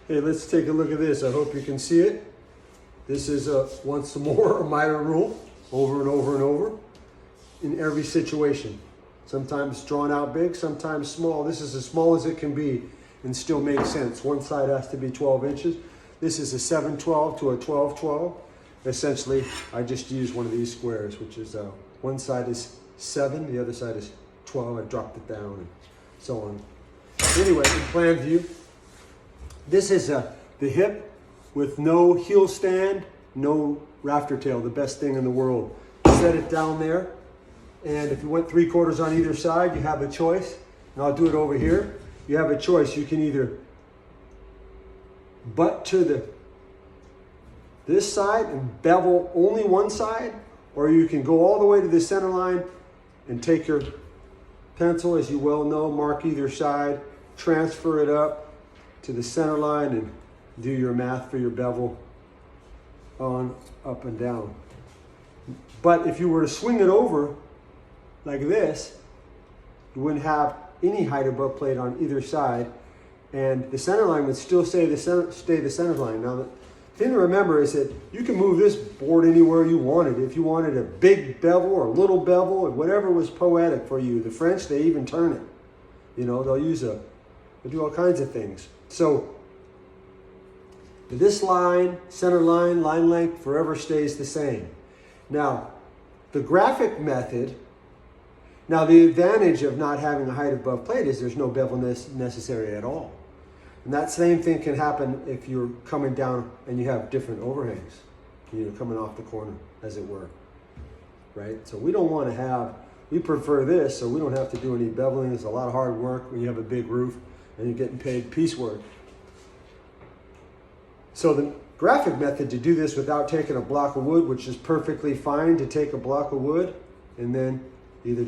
Hey, let's take a look at this. I hope you can see it. This is once more a minor rule, over and over and over, in every situation. Sometimes drawn out big, sometimes small. This is as small as it can be and still makes sense. One side has to be 12 inches. This is a 7/12 to a 12/12. Essentially, I just use one of these squares, which is one side is 7, the other side is 12. I dropped it down and so on. Anyway, in plan view, this is the hip with no heel stand, no rafter tail, the best thing in the world. Set it down there, and if you went 3/4 on either side, you have a choice. And I'll do it over here. You have a choice. You can either butt to this side and bevel only one side, or you can go all the way to the center line and take your pencil, as you well know, mark either side, transfer it up to the center line and do your math for your bevel on up and down. But if you were to swing it over like this, you wouldn't have any height above plate on either side, and the center line would still stay the center line. Now, the thing to remember is that you can move this board anywhere you wanted. If you wanted a big bevel or a little bevel, or whatever was poetic for you. The French, they even turn it. You know, they'll do all kinds of things. So this line, center line, line length forever stays the same. Now, the graphic method, now the advantage of not having a height above plate is there's no bevel necessary at all. And that same thing can happen if you're coming down and you have different overhangs, you know, coming off the corner, as it were, right? So we don't want to have, we prefer this so we don't have to do any beveling. It's a lot of hard work when you have a big roof and you're getting paid piecework. So the graphic method to do this without taking a block of wood, which is perfectly fine to take a block of wood and then either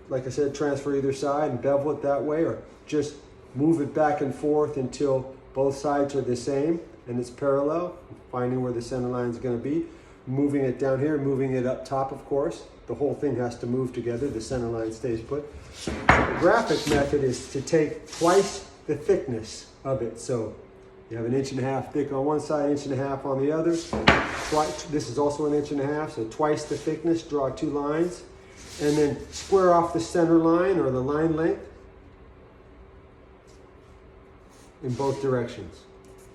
like I said, transfer either side and bevel it that way, or just move it back and forth until both sides are the same and it's parallel, finding where the center line is going to be, moving it down here, moving it up top, of course. The whole thing has to move together. The center line stays put. The graphic method is to take twice the thickness of it. So you have 1.5 inches thick on one side, 1.5 inches on the other. This is also 1.5 inches, so twice the thickness, draw 2 lines. And then square off the center line or the line length in both directions.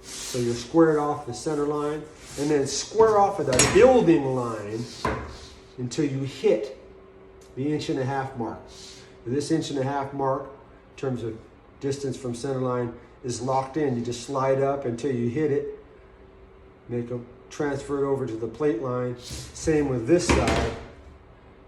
So you're squared off the center line and then square off of the building line until you hit the 1.5 inch mark. This 1.5 inch mark, in terms of distance from center line, is locked in. You just slide up until you hit it, transfer it over to the plate line. Same with this side.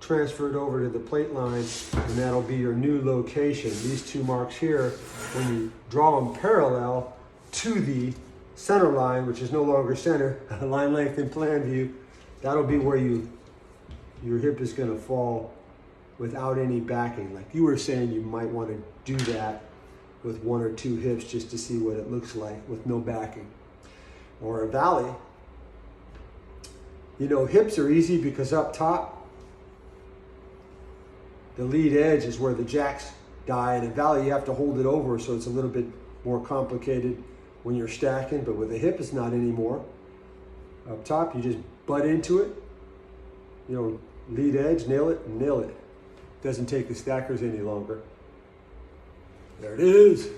Transfer it over to the plate line, and that'll be your new location. These 2 marks here, when you draw them parallel to the center line, which is no longer center, line length in plan view, that'll be where your hip is going to fall without any backing. Like you were saying, you might want to do that with 1 or 2 hips just to see what it looks like with no backing. Or a valley. You know, hips are easy because up top, the lead edge is where the jacks die. In a valley, you have to hold it over, so it's a little bit more complicated when you're stacking, but with a hip, it's not anymore. Up top, you just butt into it, you know, lead edge, nail it, and nail it. Doesn't take the stackers any longer. There it is.